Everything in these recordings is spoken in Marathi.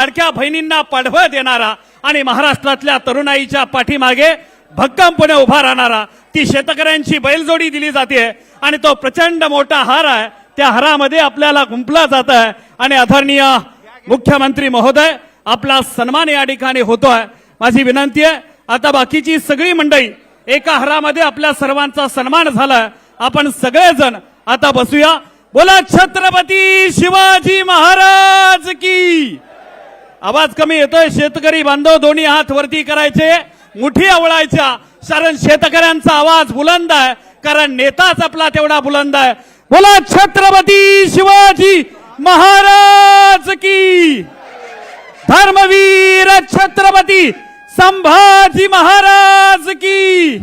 लाडक्या बहिणींना पाठबळ देणारा आणि महाराष्ट्रातल्या तरुणाईच्या पाठीमागे भक्कमपणे उभा राहणारा ती शेतकऱ्यांची बैलजोडी दिली जाते आणि तो प्रचंड मोठा हार आहे। त्या हारामध्ये आपल्याला गुंफला जात आहे आणि आदरणीय मुख्यमंत्री महोदय आपला सन्मान या ठिकाणी होतोय। माझी विनंती आहे आता बाकीची सगळी मंडळी एका हारामध्ये आपल्या सर्वांचा सन्मान झाला। आपण सगळेजण आता बसूया। बोला छत्रपती शिवाजी महाराज की। आवाज कमी येतोय, शेतकरी बांधव दोन्ही हात वरती करायचे, मुठी आवळायच्या, कारण शेतकऱ्यांचा आवाज बुलंद आहे, कारण नेताच आपला तेवढा बुलंद आहे। बोला छत्रपती शिवाजी महाराज की। धर्मवीर छत्रपती संभाजी महाराज की।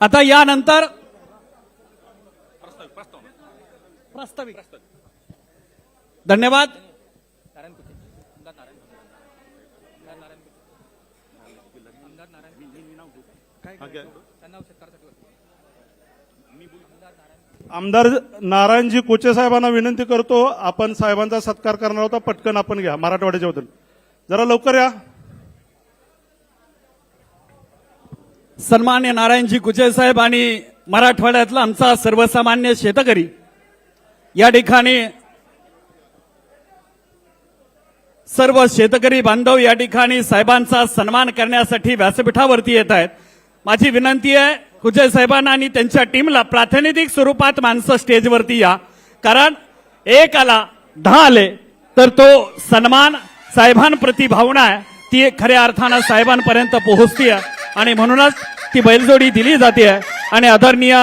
आता यानंतर प्रास्ताविक धन्यवाद। आमदार नारायणजी कोचे साहेबांना विनंती करतो, आपण साहेबांचा सत्कार करणार होता, पटकन आपण घ्या मराठवाड्याच्या वतीने, जरा लवकर या। सन्मान्य नारायणजी कुचे साहेब आणि मराठवाड्यातला आमचा सर्वसामान्य शेतकरी या ठिकाणी सर्व शेतकरी बांधव या ठिकाणी साहेबांचा सन्मान करण्यासाठी व्यासपीठावरती येत आहेत। माझी विनंती आहे कुचे साहेबांना आणि त्यांच्या टीमला प्रातिनिधिक स्वरूपात माणसं स्टेजवरती या, कारण एक आला 10 आले तर तो सन्मान साहेबांप्रती भावना आहे ती खऱ्या अर्थानं साहेबांपर्यंत पोहोचते आणि म्हणूनच ती बैलजोडी दिली जाते आणि आदरणीय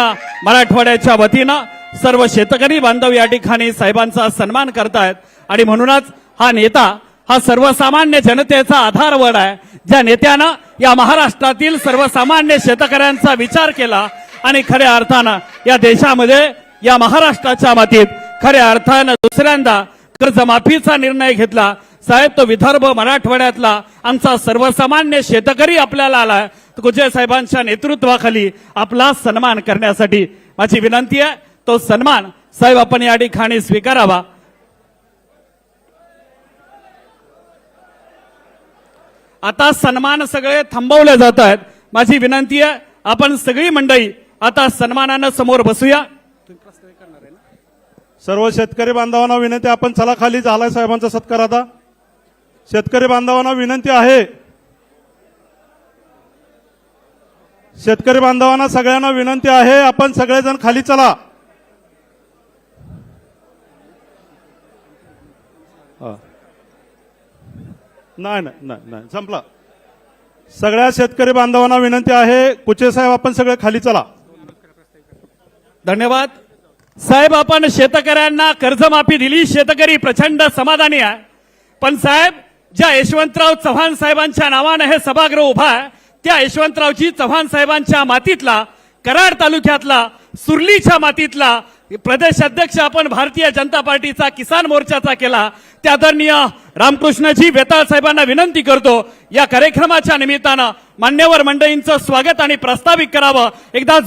मराठवाड्याच्या वतीनं सर्व शेतकरी बांधव या ठिकाणी साहेबांचा सन्मान करतायत आणि म्हणूनच हा नेता हा सर्वसामान्य जनतेचा आधारवड आहे। ज्या नेत्यानं या महाराष्ट्रातील सर्वसामान्य शेतकऱ्यांचा विचार केला आणि खऱ्या अर्थानं या देशामध्ये या महाराष्ट्राच्या मातीत खऱ्या अर्थानं दुसऱ्यांदा कर्जमाफीचा निर्णय घेतला। साहेब तो विदर्भ मराठवाड्यातला आमचा सर्वसामान्य शेतकरी आपल्याला आलाय, कुचे साहेबांच्या नेतृत्वाखाली आपला सन्मान करण्यासाठी माझी विनंती आहे तो सन्मान साहेब आपण या ठिकाणी स्वीकारावा। आता सन्मान सगळे थांबवले जात आहेत। माझी विनंती आहे आपण सगळी मंडळी आता सन्मानानं समोर बसूया। सर्व शेतकरी बांधवांना विनंती, आपण चला खाली, झालाय साहेबांचा सत्कार। आता शेतकरी बांधवांना विनंती आहे, शेतकरी बांधवांना सगळ्यांना विनंती आहे, आपण सगळेजण खाली चला। नाही नाही नाही नाही संपला। सगळ्या शेतकरी बांधवांना विनंती आहे, कुचे साहेब आपण सगळे खाली चला। धन्यवाद साहेब। आपण शेतकऱ्यांना कर्जमाफी दिली, शेतकरी प्रचंड समाधानी आहे, पण साहेब ज्या यशवंतराव चव्हाण साहेबांच्या नावाने हे सभागृह उभा आहे त्या यशवंतरावजी चव्हाण साहेबांच्या मातीतला, कराड तालुक्यातला, सुरलीच्या मातीतला प्रदेश अध्यक्ष आपण भारतीय जनता पार्टीचा किसान मोर्चाचा केला त्या आदरणीय रामकृष्णजी वेताळ साहेबांना विनंती करतो या कार्यक्रमाच्या निमित्तानं मान्यवर मंडळींचं स्वागत आणि प्रास्ताविक करावं। एकदा